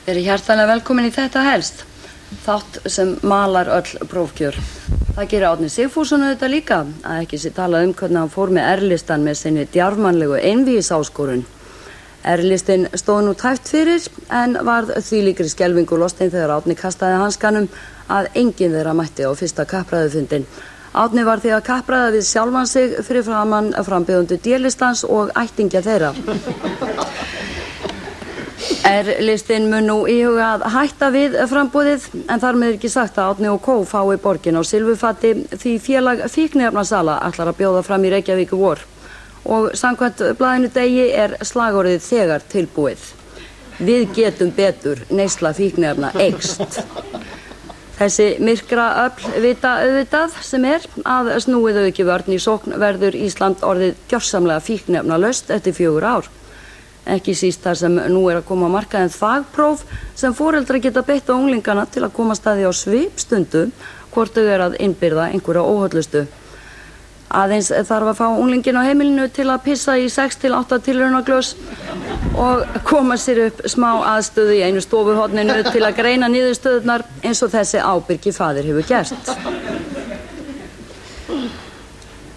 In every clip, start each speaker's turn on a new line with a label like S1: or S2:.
S1: Verið hjartanlega velkomin í Þetta helst, þátt sem malar öll prófkjör. Það gerir Árni Sigfússon auðvitað líka, að ekki sé talað hvernig hann fór með R-listan með sinni djarfmannlegu einvígisáskorun. R-listin stóð nú tæpt fyrir, en varð þvílíkri skelfingu lostin þegar Árni kastaði hanskanum að enginn þeirra mætti á fyrsta kappræðufundin. Árni var því að kappræða við sjálfan sig fyrir framan frambjóðendur D-listans og ættingja þeirra. R-listin mun nú íhuga að hætta við framboðið, en þar með ekki sagt að Árni og Co. fái borgin á silfurfati því félag fíkniefnasala ætlar að bjóða fram í Reykjavík í vor. Og samkvæmt blaðinu Degi er slagorðið þegar tilbúið. Við getum betur, neysla fíkniefna eykst. Þessi myrkra öfl vita auðvitað sem er að snúið þau ekki vörn í sókn verður Ísland orðið gjörsamlega fíkniefnalaust eftir 4 ár. Ekki síst þar sem nú er að koma á markaðinn þvagpróf sem foreldrar geta beitt á unglingana til að koma staði á svipstundu hvort þau er að innbyrða einhverja óhollustu. Aðeins þarf að fá unglingin á heimilinu til að pissa í 6 til 8 tilraunaglös og koma sér upp smá aðstöðu í einu stofuhorninu til að greina niðurstöðurnar eins og þessi ábyrgi faðir hefur gert.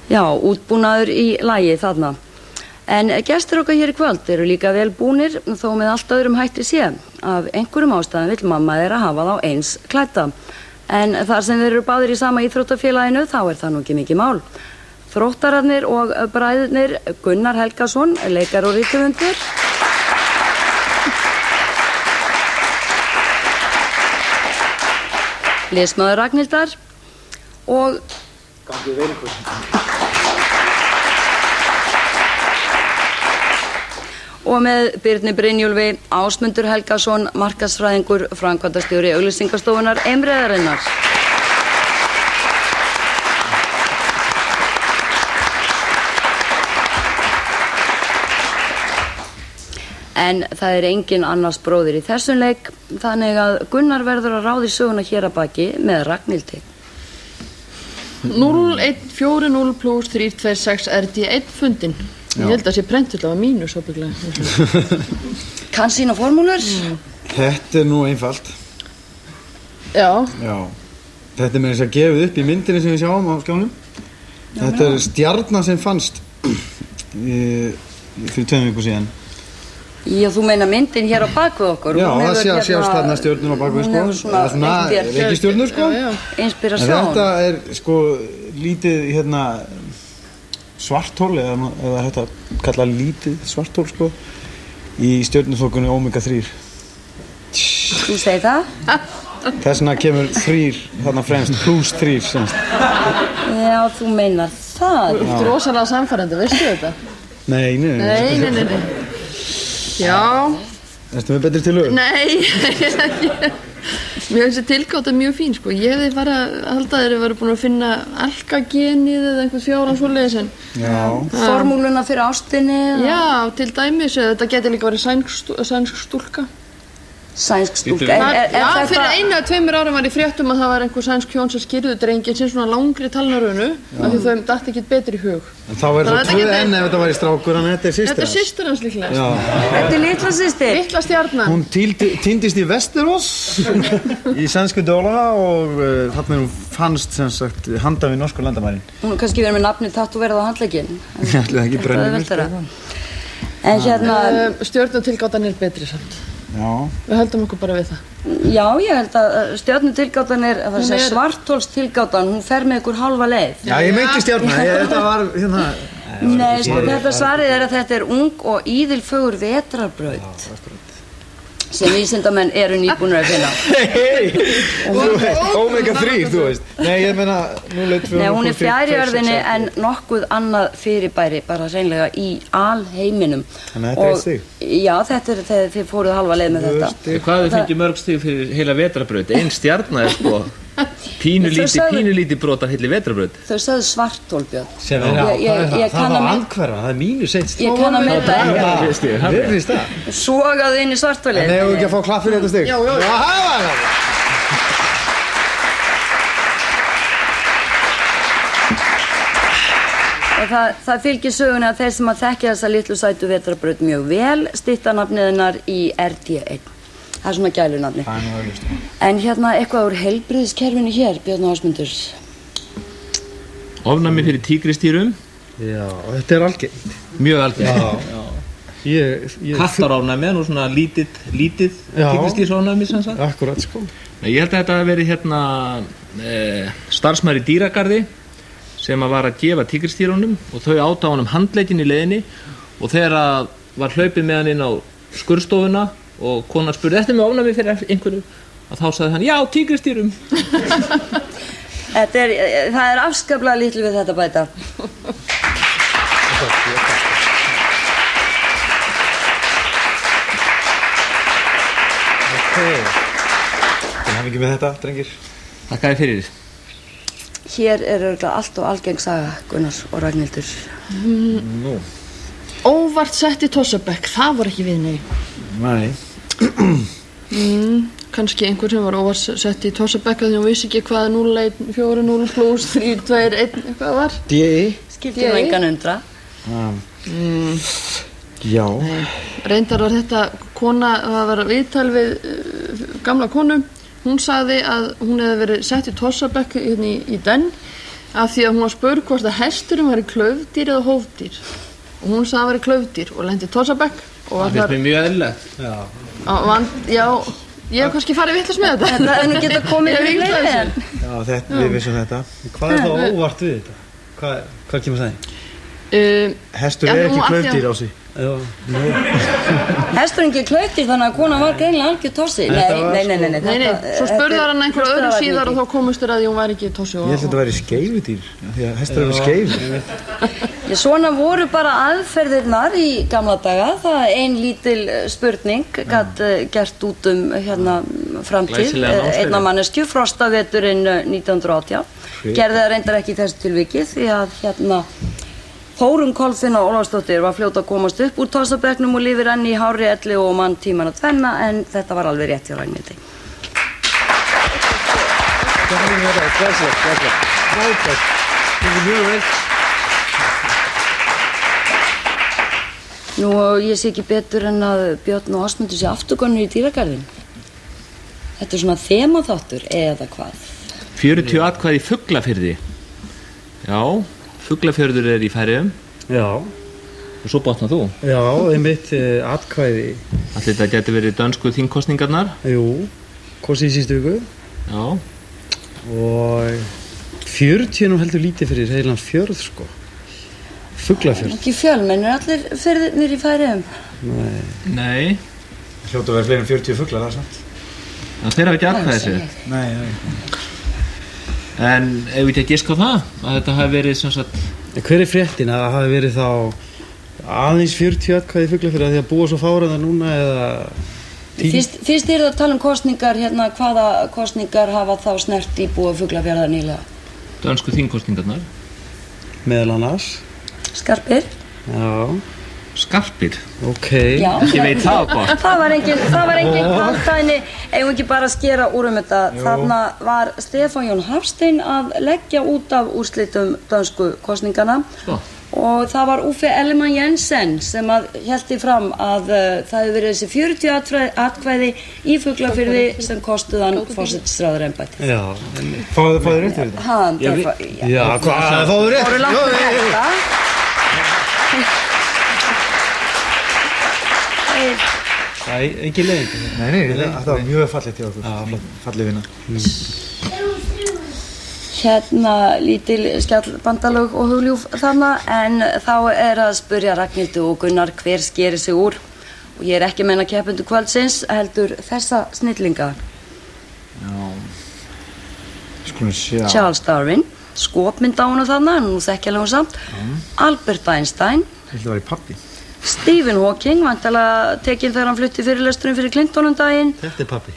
S1: Já, útbúnaður í lagi þarna. En gestir okkar hér í kvöld eru líka vel búnir þó með allt öðrum hætti sé. Af einhverjum ástæðum vill mamma þeirra hafa þá eins klædda. En þar sem þeir eru báðir í sama íþróttafélaginu þá er það nú ekki mikið mál. Þróttararnir og bræðurnir Gunnar Helgason, leikari og rithöfundur. Liðsmaður Ragnhildar og
S2: Gangi vel ykkur.
S1: Og með Birni Brynjólfi, Ásmundur Helgason, markaðsfræðingur, framkvæmdastjóri auglýsingastofunnar Eimreiðarinnar. En það er engin annars bróðir í þessum leik, þannig að Gunnar verður að ráði söguna hér að baki með Ragnhildi.
S3: 0-1-4-0 plus 3-2-6 RD1 fundin. Ég held að það sé prentull af mínus ábygglega.
S1: Kann sína formúlur?
S2: Þetta er nú einfalt.
S3: Já.
S2: Já. Þetta er með þess að gefið upp í myndinni sem við sjáum á skjánum. Þetta er stjarna sem fannst fyrir 2 vikur síðan.
S1: Já, þú meina myndin hér á bakvið okkur?
S2: Já, það sjást þarna stjörnur á bakvið, sko. Það er svona reikistjörnur, sko.
S1: Inspirasjón.
S2: En þetta er, sko, lítið, svarthól, eða þetta kalla lítið svarthól, sko, í stjörnuþokunni Omega 3.
S1: Þú segir það?
S2: Þess vegna kemur 3 þarna fremst, plus 3 semst.
S1: Já, þú meinar það.
S3: Þú ert rosalega samfærandi, veistu þetta?
S2: Nei.
S3: Já.
S2: Ertu með betri tilhögun?
S3: Nei, ekki. Mér finnst þetta tilgáta mjög fín, sko. Ég hefði bara að halda þeir væru búin að finna alkagenið eða einhvern fjáran svoleiðis en...
S2: Já.
S1: Formúluna fyrir ástinni?
S3: Já, til dæmis. Þetta geti líka verið sænsk stúlka.
S1: Sænsk stúlka?
S3: Já, fyrir 1 eða 2 árum var ég fréttum að það var einhver sænsk hjón sem skýrðu drenginn sem svona langri talnarunu af því þau datt ekkert betur í hug.
S2: En þá er það 2 ef þetta var í strákur, en þetta er systir hans.
S3: Þetta er systir hans líklega.
S2: Já.
S1: Þetta er litla systir?
S3: Litla stjarnan.
S2: Hún týndist í Vesterås í sænsku dólana og þarna hún fannst sem sagt handan við norsku landamærin.
S1: Hún kannski verið með nafni tatúverið á handlegginn.
S2: Ég ætli það ekki brennir.
S1: En
S3: stjörnutilgátan er betri samt.
S2: Já.
S3: Við höldum okkur bara við það.
S1: Já, ég held að stjörnutilgátan er, það sé svarthólstilgátan, hún fer með ykkur hálfa leið.
S2: Já, ég meinti stjörna, þetta var hérna...
S1: Nei, þetta svarið er að þetta er ung og íðilfögur vetrarbraut. Sem vísindamenn eru nýbúnir að finna.
S2: Omega 3, þú veist. Nei, ég meina 0-1-4-0.
S1: Nei, hún er fjær í jörðinni en nokkuð annað fyrirbæri, bara hreinlega í alheiminum.
S2: Þannig að þetta er stig?
S1: Já, þetta er þegar þið fóruð halva leið með þetta.
S4: Hvað þið fengið mörg stig fyrir heila vetrarbraut? Ein stjarna er sko pínulítið brot af heilli vetrarbraut.
S1: Þau sögðu svarthól, Björn.
S2: Það var andhverfa, það er -1 stig.
S1: Ég kann að meta ekki. Sogaðu inn í svarthólið.
S2: En hefur ekki að fá klapp fyrir þetta stig?
S3: Já.
S1: Og það fylgir sögunni að þeir sem að þekkja þessa litlu sætu vetrarbraut mjög vel stytta nafnið hennar í RD1. Það er svona gælunafni.
S2: Það nú auðvist.
S1: En hérna eitthvað úr heilbrigðiskerfinu hér, Björn Ásmundur.
S4: Ofnæmi fyrir tígristýrum,
S5: Já, þetta er algengt.
S4: mjög algengt.
S5: Ég
S4: Kattarofnæmi, nú svona lítið
S5: Já.
S4: tígristýrsofnæmi sem sagt.
S5: akkurat sko.
S4: Nei, ég held að þetta hafi verið hérna starfsmaður í dýragarði sem að var að gefa tígristýrunum og þau áta honum handlegginn í leiðinni og þegar að var hlaupið með hann inn á skurðstofuna og konan spurði eftir með ofnæmi fyrir einhverju að þá sagði hann, já, tígristýrum.
S1: Það er afskaplega lítið við þetta bæta.
S2: Þannig hafði ekki með þetta, drengir.
S4: Þakka þér fyrir.
S1: Hér er örugglega allt og algeng saga, Gunnar og Ragnhildur.
S2: Nú.
S3: Óvart sett í tossabekk, það var ekki við nei.
S2: Nei.
S3: Kannski einhver sem var óvart sett í tossabekk því hún vissi ekki hvað 0, 1, 4, 0 plus 3, 2, 1, eitthvað var.
S2: D.I.
S1: Skiptir nú engan undra.
S2: Já.
S3: Reyndar var þetta kona, það var viðtal við gamla konu. Hún sagði að hún hefði verið sett í tossabekk í den af því að hún var spurð hvort að hesturinn væri klaufdýr eða hófdýr. Og hún sagði að það væri klaufdýr og lendi í tossabekk.
S4: Það finnst mér mjög eðlilegt.
S3: Já, ég hef kannski farið vitlaust með þetta.
S1: Það er nú geta komið fyrir fleiri en.
S2: Já, við vissum þetta.
S5: Hvað er það óvart við þetta? Hvað kemur það í?
S2: Hestur
S3: Já,
S2: er ekki
S3: nú, af því að-
S2: klaufdýr á sig.
S1: Hesturinn ekki klaufdýr þannig að konan var greinilega algjör tossi. Nei.
S3: Nei, svo spurði hann einhverju öðru síðar og þá komust þér að því hún var ekki tossi.
S2: Ég held að þetta væri skeifudýr, því að hestur eru skeifur.
S1: Svona voru bara aðferðirnar í gamla daga. Það ein lítil spurning gat gert út hérna framtíð.
S4: Glæsilega námskeið.
S1: Einna manneskju, frostaveturinn 1918. Gerði það reyndar ekki í þessu tilviki því að hérna Þórunn Kolfinna Ólafsdóttir var fljót að komast upp úr tossabekknum og lifir enn í hárri elli og mann tíman að tvenna en þetta var alveg rétt hjá Ragnhildi. Nú ég sé ekki betur en að Björn og Ásmundur sé afturgönnur í dýragarðin. Þetta er svona þemaþáttur eða hvað?
S4: 40 atkvæði í Fuglafirði. Já, Fuglafjörður er í Færeyjum
S5: Já,
S4: og svo botnar þú.
S5: já, einmitt atkvæði.
S4: Allir þetta geti verið dönsku þingkostningarnar.
S5: Jú, kosið í síðustu viku
S4: Já,
S5: og 40 nú heldur lítið fyrir heilan fjörð sko. Fuglafjörð.
S1: Ekki fjölmennir allir firðirnir í Færeyjum.
S4: nei,
S2: Hljóta að vera fleiri en 40 fuglar, það er sant.
S4: þeir hafa ekki atkvæði sér.
S2: Nei.
S4: En ef við ekki að giska á það, að þetta hafi verið sem sagt,
S5: Hver er fréttin að það hafi verið þá aðeins 40 atkvæði í Fuglafjörð að því að búa svo fáraða núna eða
S1: Fyrst er það að tala um kosningar, hérna hvaða kosningar hafa þá snert íbúa Fuglafjarðar nýlega?
S4: dönsku þingkostningarnar.
S5: meðal annars?
S1: Skarpir?
S5: Já,
S4: Skarpir.
S5: ok.
S1: Já.
S4: Ég veit það gott.
S1: Það var engin kaldhæðni, eigum ekki bara að skera úr þetta. Þarna var Stefán Jón Hafstein að leggja út af úrslitum dönsku kosningana.
S4: Sko.
S1: Og það var Uffe Ellemann Jensen sem að héldi fram að það hefði verið þessi 40 atkvæði í Fuglafirði sem kostuðan forsætisráðurembættið.
S5: Já,
S2: Fáðu rétt fyrir þetta?
S5: já, hvað, fáðu rétt?
S1: Fóru langt með þetta.
S5: Nei, ekki leiðindi.
S2: Nei, þetta var mjög fallegt hjá okkur. Fallið vinna.
S1: Hérna lítil skjallbandalög og hugljúf þarna en þá er að spurja Ragnhildu og Gunnar hver skeri sig úr og ég er ekki að meina keppendur kvöldsins heldur þessa snillinga.
S2: Skulum sjá.
S1: Charles Darwin, skopmynd á húnu þarna, nú þekkjalega hún samt, Albert Einstein,
S2: Þetta var í pappi.
S1: Stephen Hawking, vantilega tekinn þegar hann flutti fyrirlesturinn fyrir Clinton daginn
S5: Þetta er pappi.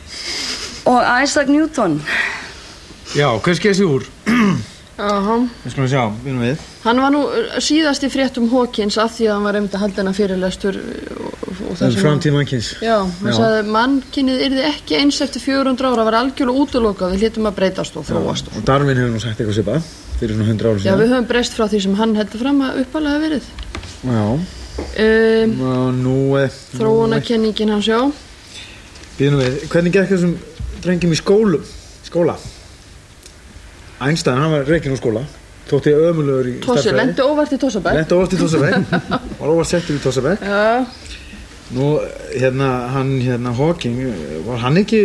S1: og Isaac Newton.
S2: Já, hver skeið sig úr?
S3: Aha.
S2: Við skulum sjá, vinum við.
S3: Hann var nú síðast í fréttum Hawkins af því að hann var einmitt að halda hennar fyrirlestur og það sem
S2: Framtíð mannkins.
S3: Já, hann sagði að mannkynið yrði ekki eins eftir 400 ára, það var algjörlega útilokað, við hlýtum að breytast og þróast.
S2: Og Darwin hefur nú sagt eitthvað svipað fyrir svona 100 árum
S3: Já,
S2: síðan.
S3: við höfum breyst frá því sem hann heldur fram að uppalega verið.
S2: Já. Og nú
S3: Þróunarkenningin hans, já.
S2: Býðum við, hvernig gekk þessum drengjum í skóla? Einstein, hann var rekinn úr skóla, þótti ömurlegur í
S3: Tossi, lendi óvart í Tossabæk.
S2: Var óvart settur í Tossabæk.
S3: Já.
S2: Nú, hann Hawking, var hann ekki,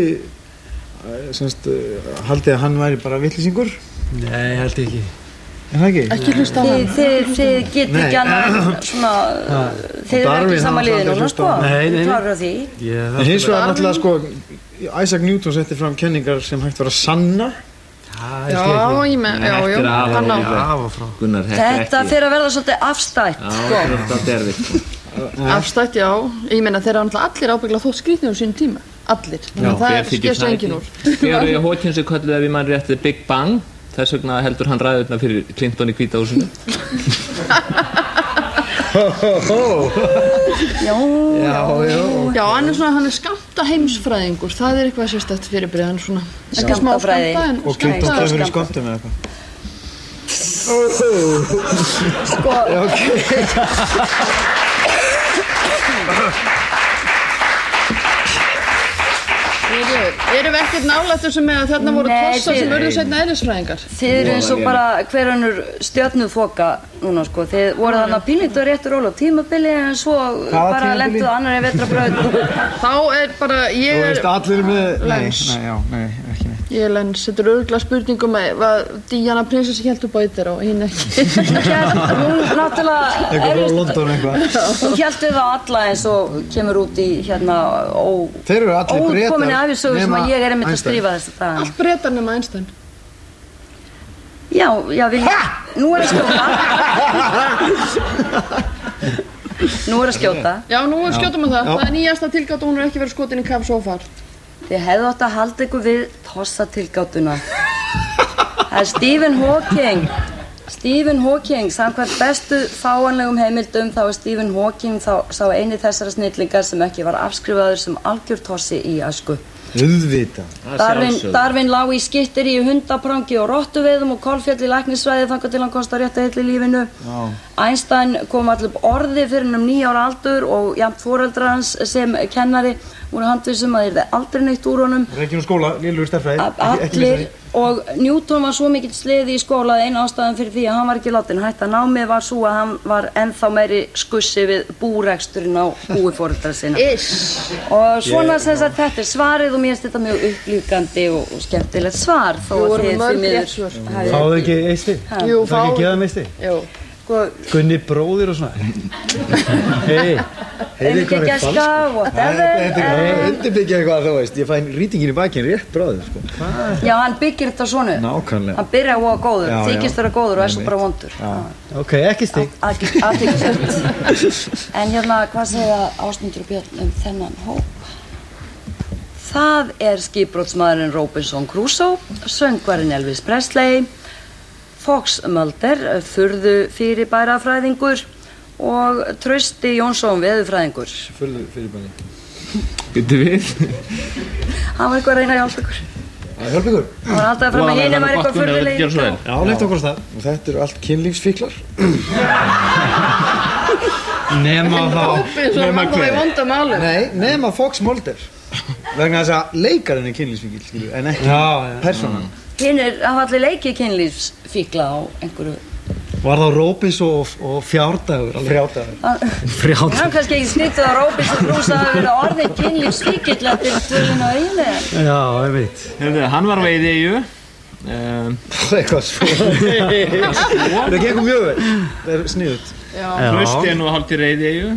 S2: haldið að hann væri bara vitlýsingur?
S5: Nei, held ég ekki.
S2: Er það ekki?
S3: Ekki hlusta á hann.
S1: Þið get ekki annað svona, þið ekki í sama liði núna, sko.
S5: Nei.
S1: Klárar því.
S2: En hins vegar náttúrulega, sko, Isaac Newton setti fram kenningar sem hægt var að sanna.
S3: Já, hann á.
S4: Gunnar,
S1: Þetta fyrir að verða svolítið afstætt, sko.
S4: Þetta er erfitt, sko.
S3: Afstætt, já. Ég meina þeir eru allir ábygglega þótt skrýtnir á sínum tíma. Allir. Þannig að það skefst enginn úr.
S4: Þegar ég Hawkinsi kölluði ef ég mann rétt Big Bang, þess vegna heldur hann ræðurna fyrir Clinton í Hvíta húsinu.
S3: Já, hann er skammta heimsfræðingur. Það er eitthvað sérstætt fyrirbrigði, hann svona.
S1: Skammtafræði.
S2: Og Clinton stefur í skömmtum eða eitthvað.
S1: Sko.
S3: Erum við ekkert nálægt þessum með að þarna voru tossar sem urðu seinna eðlisfræðingar?
S1: Þið eru eins og bara hver önnur stjörnuþoka núna, sko. Þið voru þarna pínlítið rétt róla á tímabili en svo bara lentuðu annarri vetrarbraut.
S3: Þá er bara, ég er
S2: allir með
S3: Lens.
S2: Nei, ekki neitt.
S3: Ég er Lens, þetta er örugglega spurningum með hvað Diana prinsessi hélt upp á eittir og hinn ekki.
S1: Hún náttúrulega
S2: Eitthvað frá London eitthvað.
S1: Hún hélt við á alla eins og kemur út í
S2: Þeir eru allir Bretar
S1: ókominni ævisögu sem að ég er einmitt að skrifa þess að
S3: Allt Bretar nema Einstein.
S1: Já, nú er að skjóta.
S3: Já, nú skjótum við það. Það er nýjasta tilgátt og hún er ekki verið skotin í kaf so far.
S1: Þið hefðu átt að halda ykkur við tossatilgátuna. Það er Stephen Hawking, samkvæmt bestu fáanlegum heimildum þá er Stephen Hawking sá eini þessara snillingar sem ekki var afskrifaður sem algjör tossi í æsku. Darwin lá í skytteri í hundaprangi og rottuveiðum og kolfjall í læknisfræði þangað til hann komst að rétta heill í lífinu. Einstein kom allir upp orði fyrir hann 9 ára aldur og jafnt foreldrar hans sem kennari voru handvissum að yrði aldrei neitt úr honum.
S2: Rekinn úr skóla, lélegur stærðfræði.
S1: Allir, og Newton var svo mikill sleði í skóla að eina ástæðan fyrir því að hann var ekki látinn hætta námi var svo að hann var ennþá meiri skussi við búreksturinn á búi foreldra sinna. Og svona sem sagt þetta er svarið og mér finnst þetta mjög upplýfgandi og skemmtilegt svar þó að þið því miður.
S5: Fáðu ekki eisti?
S3: Jú,
S5: fáðu ekki geða eisti?
S3: Jú.
S5: Gunni bróðir og svona.
S1: Engi geska, whatever.
S2: Undirbyggja eitthvað þú veist, ég fæ rýtingin í bakinn rétt bráður sko.
S1: Já, hann byggir þetta svona.
S2: Nákvæmlega.
S1: Hann byrjar að vera góður, þykist vera góður og er svo bara vondur.
S5: Ok, ekki stig.
S1: Athyglisvert. En hvað segja Ásmundur og Björn þennan hóp? Það er skipbrotsmaðurinn Robinson Crusoe, söngvarinn Elvis Presley, Fox Mulder, furðu fyrirbærafræðingur og Trausti Jónsson, veðurfræðingur.
S2: Furðu fyrirbæri.
S4: Býttu við?
S1: Hann var eitthvað að reyna að hjálpa ykkur.
S2: Að hjálpa ykkur?
S1: Hann var alltaf að fram að hinum var eitthvað furðulegir.
S2: Já, leitt okkur það. Og þetta eru allt kynlífsfíklar.
S5: Nema þá.
S3: Svo er hann þá í vonda málum.
S2: Nei, nema Fox Mulder. Vegna þess að leikarinn er kynlífsfíkil, skilju, en ekki persónan.
S1: Hinnir hafa allir leikið kynlífsfíkla á einhverju.
S5: Var þá Robinson og Fjárdagur?
S2: Frjádagur.
S5: Frjádagur.
S1: Það er kannski ekki skrítið að Robinson Crusoe hafi verið orðið kynlífsfíkill eftir tvölinu á eiginlega.
S5: Já, ég veit.
S4: Hann var veiðeyju.
S2: Eitthvað svo. Það gengur mjög vel. Það er sniðut.
S4: Trausti er nú hálftir veiðeyju.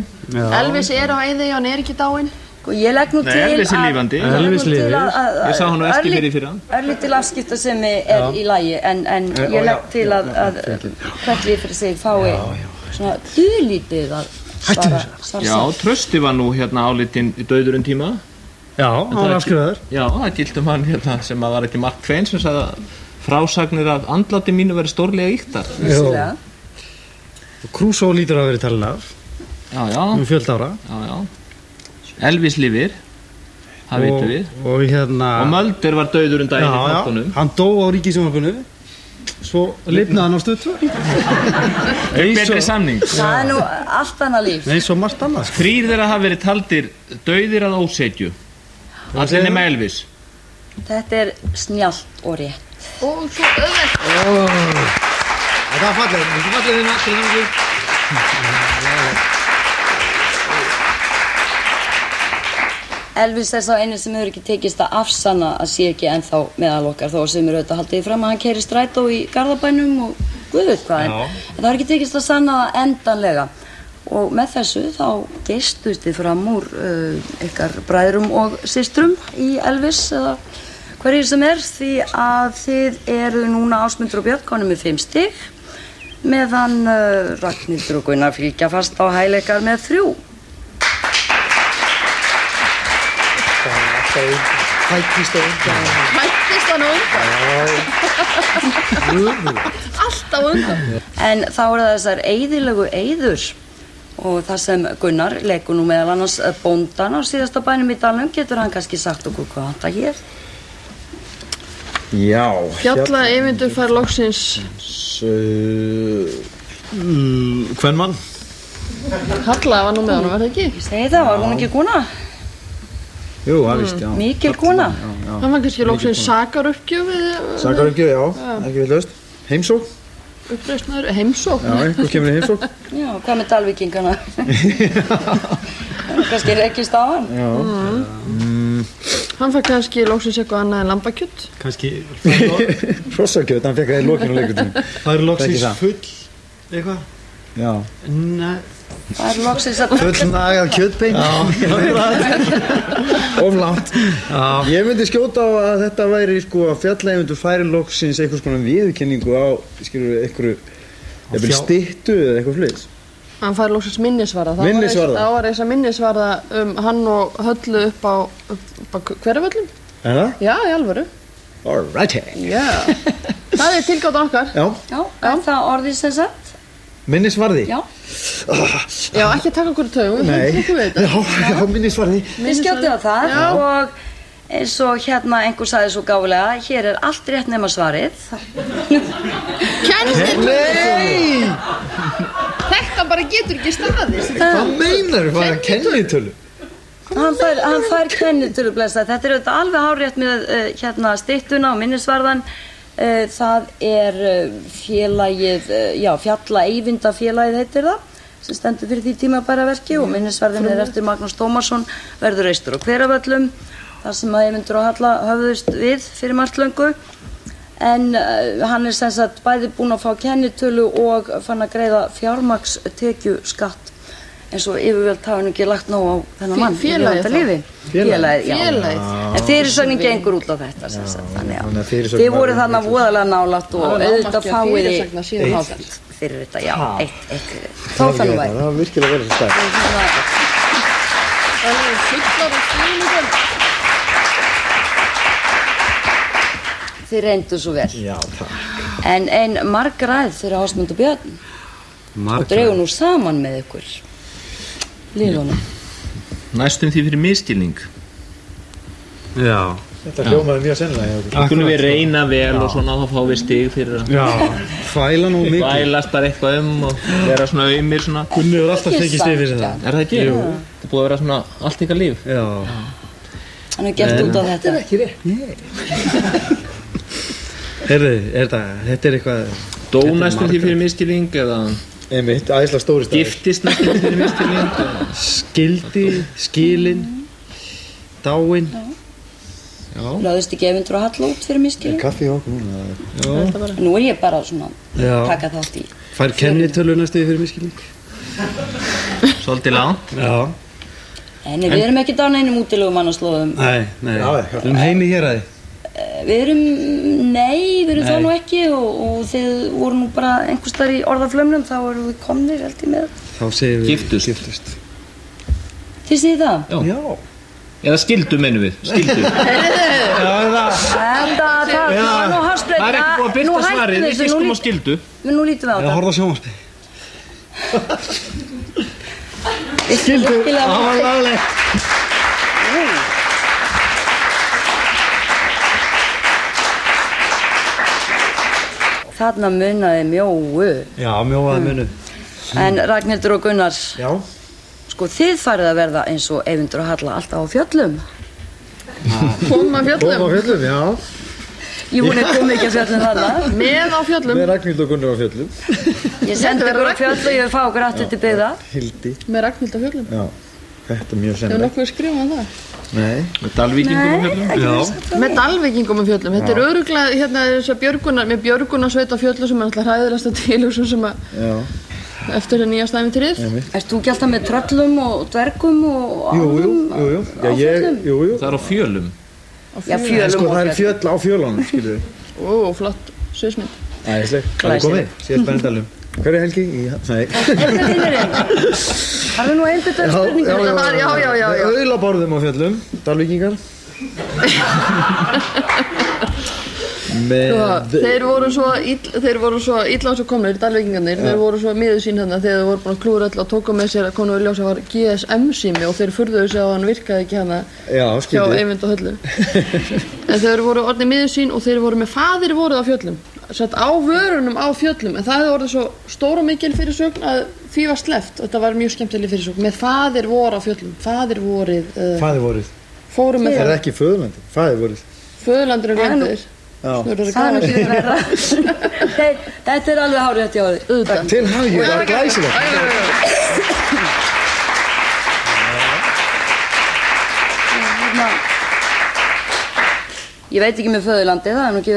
S3: Elvis er á Eyðeyju, hann er ekki dáinn.
S1: Ég legg nú til að
S4: Elvis er lífandi. Ég sá hann á Eskifirði fyrir hann.
S1: Örlítil afskiptasemi er í lagi en ég legg til að hvert líf fyrir sig fái svona dulítið að svara.
S4: Já, Trausti var nú álitinn í dauður tíma.
S5: Já, hann var afskrifaður.
S4: Já, það gildi hann sem var ekki Mark Twain sem sagði að frásagnir af andláti mínu verið stórlega ýktar.
S1: Vissulega.
S5: Crusoe lítur að verið talin af.
S4: Já.
S5: Fjölda ára.
S4: Já. Elvis lifir, það vitum við.
S5: Og
S4: Mulder var dauður daginn í þáttunum.
S5: Já, hann dó á Ríkissjónvarpinu. Svo lifnaði hann á Stöð 2.
S4: Betri samning.
S1: Það er nú allt annað líf.
S5: Nei, svo margt annað.
S4: 3 þeirra hafa verið taldir dauðir að ósetju. Allir nema Elvis.
S1: Þetta er snjallt og rétt.
S3: Og svo auðvelt.
S2: Þetta var fallið, þetta var fallið þína til hamingju.
S1: Elvis er sá einu sem hefur ekki tekist að afsanna að sé ekki ennþá meðal okkar þó að sem eru auðvitað haldið fram að hann keyri strætó í Garðabænum og guð veit hvað en það har ekki tekist að sanna það endanlega og með þessu þá geistust þið fram úr ykkar bræðrum og systrum í Elvis eða hverju sem er því að þið eru núna Ásmundur og Björn konum með 5 stig meðan Ragnhildur og Gunnar fylgja fast á hæleikar með 3.
S2: Hættist á undan.
S3: Hættist hann á undan? Alltaf á undan.
S1: En þá eru það þessar eyðilegu eyður og það sem Gunnar leikur nú meðal annars bóndan á síðasta bænum í dalnum getur hann kannski sagt okkur hvað hann það hér?
S2: Já.
S3: Fjalla Eyvindur fær loksins
S2: Kvenmann.
S3: Halla var nú með hann, var það ekki?
S1: Ég segi það, var hún ekki kona?
S2: Jú, það vist, já.
S1: Mikil kona?
S3: Hann var kannski loksins sakaruppgjöf
S2: Sakaruppgjöf, já, ekki villust. Heimsókn.
S3: uppreisnar heimsókn.
S2: Já, einhver kemur í heimsókn.
S1: Já, hvað með dalvíkingana? Kannski rekist á hann?
S2: Já.
S3: Hann fær kannski loksins eitthvað annað en lambakjöt.
S5: Kannski
S2: Hrossakjöt, hann fekk það í lokinu á leikutíma.
S5: það er loksins
S2: Þekki það.
S5: full eitthvað.
S2: Já.
S5: Nei.
S1: Það er loksins að...
S2: Fullnagað kjötbein. Of langt. Ég myndi skjóta á að þetta væri sko að Fjalla Eyvindur færi loksins einhvers konar viðurkenningu á, skilur einhverju styttu eða eitthvað fleis.
S3: Hann fær loksins minnisvarða.
S2: Minnisvarða?
S3: Það var þess að minnisvarða hann og Höllu upp á Hveravöllum.
S2: Er það?
S3: Já, í alvöru.
S2: Alrighty.
S3: Já. Það er tilgátt okkar.
S2: Já.
S1: Já, er það orðið sem sagt?
S2: Minnisvarði?
S1: Já.
S3: Já, ekki taka okkur í taugum.
S2: Nei. Já, minnisvarði.
S1: Við skjóttum á það
S3: Já.
S1: og eins og hérna einhver sagði svo gáfulega, hér er allt rétt nema svarið.
S2: Nei!
S3: Þetta bara getur ekki staðist.
S2: Hvað meinar þú? Það er kennitölu.
S1: Hann fær kennitölu blessa. Þetta er auðvitað alveg hárrétt með hérna styttuna og minnisvarðan. Það er félagið, Fjalla Eyvindafélagið heitir það, sem stendur fyrir því tímabæra verki og minnisvarðin er eftir Magnús Tómasson, verður reistur á Hveravöllum, þar sem að Eyvindur og Halla höfðust við fyrir margt löngu. En hann er sem sagt bæði búinn að fá kennitölu og fann að greiða fjármagnstekjuskatt eins og yfirvöld hafa nú ekki lagt nóg á þennan mann í lifanda lífi. Félagið, já. En fyrirsögnin gengur út á þetta sem sagt, þannig að þið voru þarna voðalega nálægt og auðvitað fáið eitt fyrir þetta, já, eitt þó það nú væri.
S2: Það var virkilega verið svo stærk.
S3: Það er fullar og fínum.
S1: Þið reyndu svo vel.
S2: Já, takk.
S1: En ein margræð fyrir Ásmund og Björn og dregur nú saman með ykkur liðunum.
S4: Næstum því fyrir misskilning.
S5: Já.
S2: Þetta hljómaði mjög sennilega.
S4: Það kunum við reyna vel og svona þá fáum við stig fyrir að
S5: Já. Fæla nú mikið.
S4: bælast bara eitthvað og vera svona aumir svona.
S5: Gunni hefur alltaf
S1: Ekki
S5: tekið stig fyrir
S1: satt,
S5: það.
S4: Er það ekki? Jú. Það er búið að vera svona allt ykkar líf.
S5: Já.
S1: Hann hefur gert út á þetta.
S2: Ekki rétt.
S5: Heyrðu, þetta er eitthvað...
S4: Dó næstum því fyrir misskilning eða
S2: Einmitt, æðislega stóri staður.
S4: giftist næstum því fyrir misskilning eða...
S5: Skildi, skilin, dáin.
S4: Já.
S1: Lögðust ekki Eyvindur og Halla út fyrir misskilning.
S2: Kaffi hjá okkur núna.
S1: Nú er ég bara svona
S5: Já.
S1: taka þátt í.
S5: Fær kennitölu næstu fyrir miskilning.
S4: Svolítið langt.
S5: Já.
S1: En við erum ekki á neinum útilegu mannaslóðum.
S5: Nei.
S2: Já,
S5: Við erum heimi hér að þið.
S1: Við erum það nú ekki og þið voru nú bara einhvers staðar í orðaflömnum, þá erum við komnir held ég með.
S5: Þá segir við...
S4: Giftust.
S1: Þið segið það?
S4: Já. Eða skildu mennum við. Skildu.
S1: Þetta var nú hásbreyt.
S4: Það er ekki búið að byrta svarið. Við gistum á skildu.
S1: Nú lítum við á
S5: Eða
S1: þetta.
S5: horfa á sjónvarpið.
S1: Skildu.
S5: Það var lagilegt.
S1: Þarna munaði mjóu.
S5: Já, mjóaði munu.
S1: En Ragnhildur og Gunnar,
S2: Já.
S1: sko þið farið að verða eins og Eyvindur og Halla alltaf á fjöllum.
S3: Koma
S6: Koma á
S3: fjöllum.
S6: fjöllum, já.
S1: Jú, hún er komið ekki að fjöllum þarna.
S3: Með á fjöllum.
S6: Með Ragnhild og Gunnar á fjöllum.
S1: Ég sendi ykkur á fjöll og ég vil fá okkur aftur til byggða.
S6: Hildi.
S3: Með Ragnhild á fjöllum.
S6: Já, þetta er mjög
S3: Hefur
S6: sennilegt.
S3: nokkuð skrifað það?
S6: Nei.
S4: Með Dalvíkingum á fjöllum.
S3: Með Dalvíkingum á fjöllum. Þetta er örugglega hérna þess að með björgunarsveit á fjöllum sem er alltaf hræðilegasta tilhugsun sem að
S6: Já,
S3: eftir það nýjasta ævintýrið.
S1: Erst þú ekki alltaf með tröllum og dvergum og
S6: jú. Já,
S1: fjöllum?
S6: jú.
S4: Það er á fjölum.
S1: Já,
S6: En
S1: fjölum
S6: sko,
S1: og
S6: það er fjöll á fjölunum, skilur við.
S3: Ó, flott sviðsmynd.
S6: Æðisleg. Það er komið, síðast Bærendalum. Hver er Helgi? Nei.
S1: Það er nú einbyttar spurningar.
S3: Já.
S6: Aulaborðum á fjöllum, Dalvíkingar.
S3: Þeir voru svo illa á svo komnir, Dalvíkingarnir, þeir voru svo miður sín þarna þegar þeir voru búin að klúra öll og tóka með sér að konu og ljósa var GSM-sími og þeir furðuðu sig að hann virkaði ekki hana
S6: Já,
S3: hjá
S6: skildi.
S3: Eyvind og Höllu. En þeir voru orðnir miður sín og þeir voru með faðir voruð á fjöllum, sett á vörunum á fjöllum, en það hefði orðið svo stór og mikil fyrirsögn að því var sleppt. Þetta var mjög skemmtileg fyrirsögn, með faðir voru á fjöllum, faðir vorið,
S6: Fæðivorið.
S3: fórum með
S6: Er
S3: það.
S6: það ekki föðurlandi? Fæðivorið.
S3: Föðurlandur er glemdir.
S6: Já.
S1: Það er nú ekki verða. Þetta er alveg hárið þetta hjá þig. Auðvitað.
S6: Til hafði, það er glæsilegt.
S1: Ég veit ekki með föðurlandi, það er nú ekki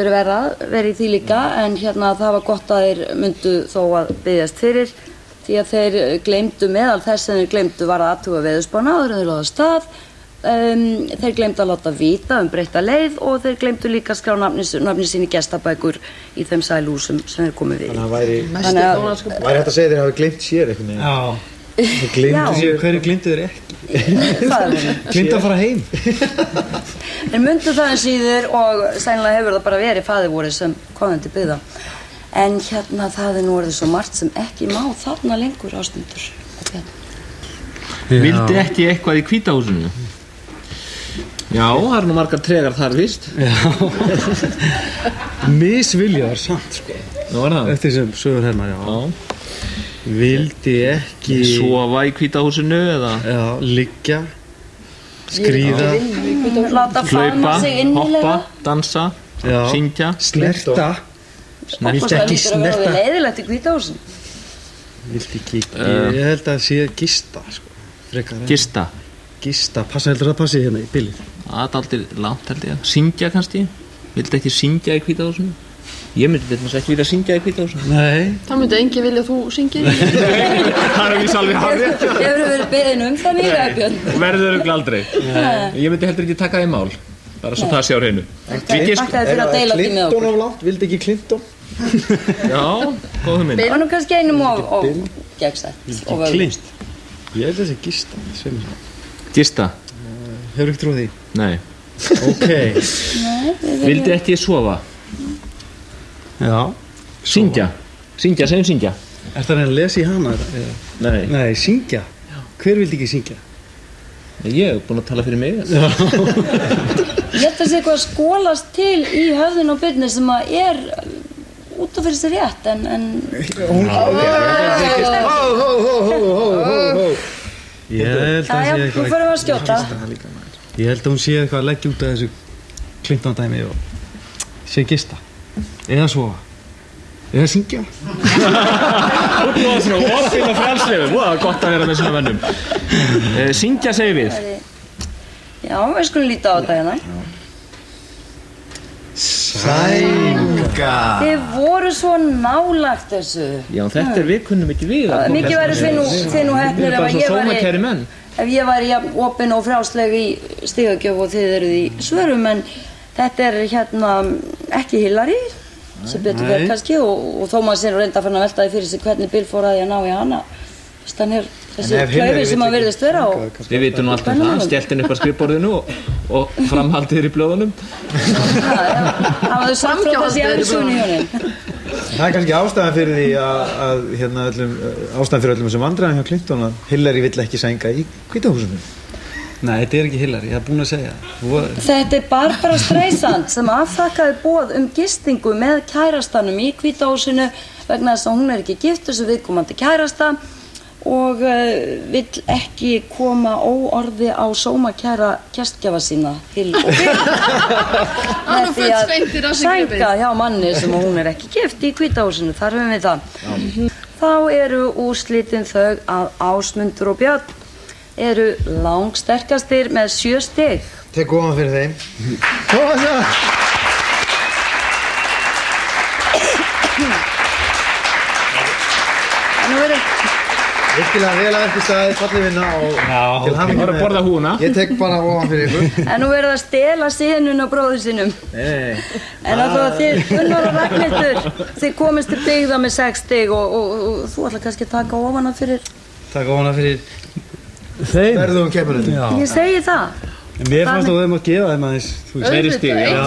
S1: verið í því líka, en hérna það var gott að þeir myndu þó að byggjast fyrir, því að þeir gleymdu meðal þess sem þeir gleymdu var að athuga veðurspána áður en þeir lögðu af stað. Þeir gleymdu að láta vita breytta leið og þeir gleymdu líka að skrá nafni sín í gestabækur í þeim sælhúsum sem þeir komu við.
S6: Þannig að væri
S3: Dónaskap.
S6: hægt að segja þeir hafi gleymt sér einhvern veginn.
S5: Já.
S6: Þeir gleymdu sér.
S5: Hverju glindu þeir ekki?
S1: Það er verið.
S5: Glindu að fara heim.
S1: Þeir myndu það en síður og sennilega hefur það bara verið faðirvorið sem komið til byggða. En hérna það er nú orðið svo margt sem ekki má þarna lengur Ásmundur.
S4: Vildi ekki eitthvað í Hvítahúsinu? Já, það eru nú margar tregar þar vist.
S5: Já. Misviljaðar samt, sko.
S4: Nú var það.
S5: Eftir sem sögur hermar, já.
S4: Já.
S5: Vildi ekki...
S4: Sofa í Hvítahúsinu eða
S5: Já, liggja, skríða,
S1: Láta faðma
S4: hlaupa,
S1: sig innilega.
S4: hoppa, dansa,
S5: Já.
S4: syngja.
S5: snerta. Vildi ekki
S1: Það
S5: snerta.
S1: er leiðilegt í Hvítahúsinu.
S5: Vildi ekki, ég held að sé gista, sko. Frekar en-
S4: Gista.
S5: Gista, heldur það passi hérna í bylið?
S4: Það er aldrei langt held ég. Syngja kannski. Vildi ekki syngja í Hvítahúsinu? Ég myndi ekki vilja syngja í Hvítahúsinu.
S5: Nei.
S3: Það myndi engi vilja að þú syngir.
S4: Það er víst alveg hafið.
S1: Hefur verið beðin það nýra, Björn?
S4: Verður örugglega aldrei. Ég myndi heldur ekki taka það í mál. Bara svo það sé á hreinu.
S1: Þakka þér fyrir að deila því með
S6: Clinton
S1: okkur.
S6: of langt, vildi ekki Clinton?
S4: Já, góð mynd.
S1: Það var nú kannski einum og gegnsætt og völd.
S5: Klint. Ég held að það sé gista, sveimur.
S4: Gista?
S5: Hefur ekki trúið því?
S4: Nei.
S5: Ok.
S4: Vildi ekki sofa?
S5: Já.
S4: Syngja? Syngja, segjum syngja.
S5: Er það að lesa í hana? eða?
S4: Nei.
S5: Nei, syngja. Hver vildi ekki syngja?
S4: Ég hef búin að tala fyrir mig.
S1: Ég held að sé eitthvað að skólast til í höfðun og byrni sem að er út af fyrir sér rétt en
S5: Ég held að
S1: Jæja,
S5: sé
S1: nú
S5: eitthvað
S1: fyrir við að skjóta.
S5: Ég held að hún sé eitthvað að leggja út af þessu Clinton dæmi og sé gista. Eða sofa. Eða syngja.
S4: Þú búið svona orðin og frjálslegur. Það var gott að vera með svona vennum. Syngja segir við.
S1: Já, við skulum líta á þetta hérna.
S6: Sænga.
S1: Þið voru svo nálagt þessu.
S4: Já, þetta er við kunnum ekki við.
S1: Mikið væri þið nú heppnir
S4: Bara svo sómakæri menn.
S1: ef ég væri jafn opin og frjálsleg í stigagjöf og þið eruð í svörum, en þetta er hérna ekki Hillary sem betur verið kannski og þó maður sér reynda að fann að velta því fyrir sig hvernig Bill fór að því að ná í hana. Þannig er þessi klaufi sem að virðist vera og
S4: Við vitum nú allt um það, skeltin upp á skrifborðinu og framhaldið í blöðunum.
S1: það var þau samt frá þessi afsögn í honum.
S6: Það er kannski ástæðan fyrir því að hérna ástæðan fyrir öllum þessum vandræðum hjá Clinton að Hillary vill ekki sænga í Hvítahúsinu.
S5: Nei, þetta er ekki Hillary, ég hef búin að segja það.
S1: Þetta er Barbara Streisand sem afþakkaði boð gistingu með kærastanum í Hvítahúsinu vegna þess að hún er ekki gift þessu viðkomandi kærasta. og vill ekki koma óorði á sómakæra gestgjafa sína Hill og Bill með því að sænga hjá manni sem hún ekki gift í Hvíta húsinu, þar höfum við það. Þá eru úrslitin þau að Ásmundur og Björn eru langsterkastir með 7 stig.
S6: Tek ofan fyrir þeim. Tómas!
S1: Nú eru
S6: Virkilega vel að eftir staðið, falli vinna og til hamingju
S4: Bara að borða húna.
S6: Ég tek bara ofan fyrir ykkur.
S1: En nú verður það að stela sinun á bróður sinum. En alltaf að þið, Gunnar og Ragnhildur, þið komist til byggða með 6 stig og þú ætla kannski að taka ofan að fyrir...
S5: Taka ofan að fyrir þeim.
S6: Verðum kemur þetta.
S5: Já.
S1: Ég segi það.
S5: En mér fannst þú þeim að gefa þeim aðeins, þú veist.
S4: Meiri stig, já.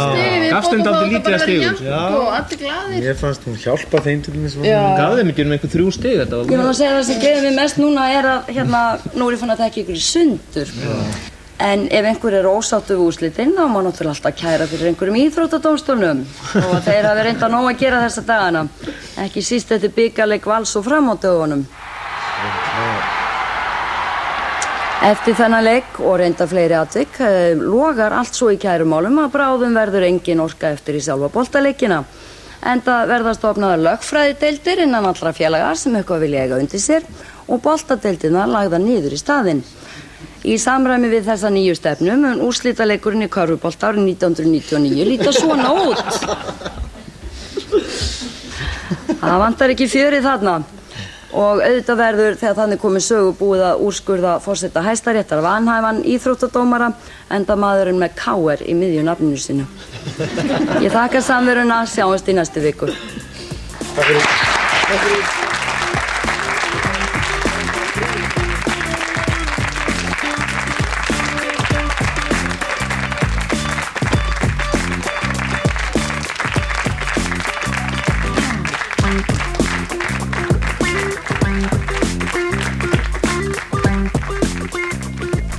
S4: Gafst þeim dálítið lítið af stigum.
S3: Já. Og allir glaðir.
S6: Mér fannst hún hjálpa þeim til þess
S3: Já.
S4: Gaf þeim ekki einhver 3 stig, þetta var...
S1: Ég var að segja það sem geður mig mest núna er að, nú er ég fann að tekja ykkur í sundur. En ef einhver er ósáttu við úrslitin, þá má náttúrulega alltaf kæra fyrir einhverjum íþróttadómstólnum. Og að þeir hafi reynda nóg að gera þessa dagana. Ekki síst eftir bikarleik Vals og Fram á dögunum. Eftir þennan leik og reynda fleiri atvik logar allt svo í kærumálum að bráðum verður engin orka eftir í sjálfa boltaleikina. Enda verða stofnaðar lögfræðideildir innan allra félaga sem eitthvað vilja eiga undir sér og boltadeildina lagða niður í staðinn. Í samræmi við þessa nýju stefnu mun úrslitaleikurinn í körfubolta árið 1999 líta svona út. Það vantar ekki fjörið þarna. Og auðvitað verður þegar þannig komið sögu búið að úrskurða forseta Hæstaréttar vanhæfan íþróttadómara enda maðurinn með KR í miðju nafninu sínu. Ég þakka samveruna, sjáumst í næstu viku.
S6: Takk fyrir.